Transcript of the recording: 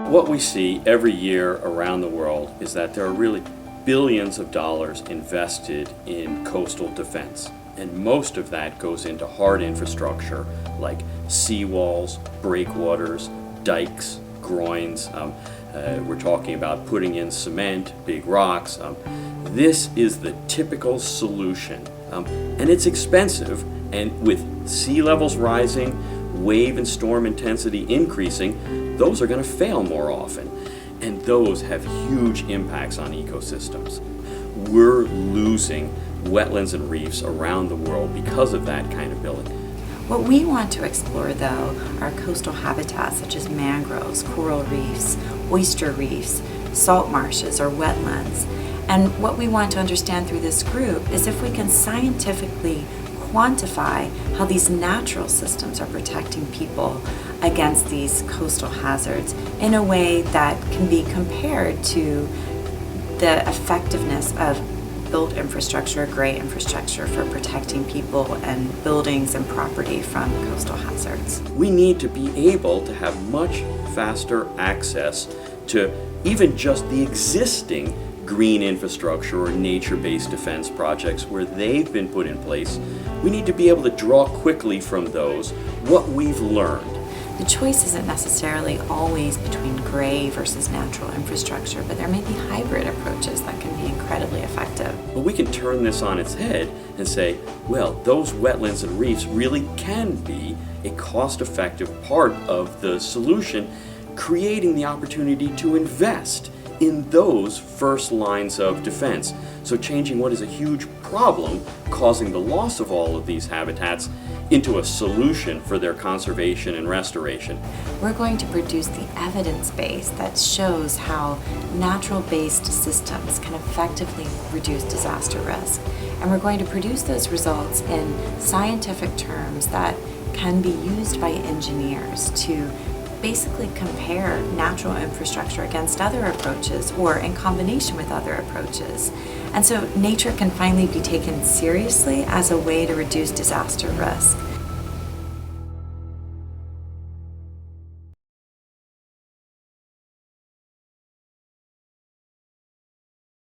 What we see every year around the world is that there are really billions of dollars invested in coastal defense. And most of that goes into hard infrastructure like seawalls, breakwaters, dikes, groins. We're talking about putting in cement, big rocks. This is the typical solution. And it's expensive, and with sea levels rising, wave and storm intensity increasing, those are going to fail more often. And those have huge impacts on ecosystems. We're losing wetlands and reefs around the world because of that kind of building. What we want to explore, though, are coastal habitats such as mangroves, coral reefs, oyster reefs, salt marshes, or wetlands. And what we want to understand through this group is if we can scientifically quantify how these natural systems are protecting people against these coastal hazards in a way that can be compared to the effectiveness of built infrastructure, gray infrastructure for protecting people and buildings and property from coastal hazards. We need to be able to have much faster access to even just the existing green infrastructure or nature-based defense projects where they've been put in place. We need to be able to draw quickly from those what we've learned. The choice isn't necessarily always between gray versus natural infrastructure, but there may be hybrid approaches that can be incredibly effective. But we can turn this on its head and say, well, those wetlands and reefs really can be a cost-effective part of the solution, creating the opportunity to invest in those first lines of defense. So changing what is a huge problem, causing the loss of all of these habitats, into a solution for their conservation and restoration. We're going to produce the evidence base that shows how natural-based systems can effectively reduce disaster risk. And we're going to produce those results in scientific terms that can be used by engineers to basically compare natural infrastructure against other approaches or in combination with other approaches. And so nature can finally be taken seriously as a way to reduce disaster risk.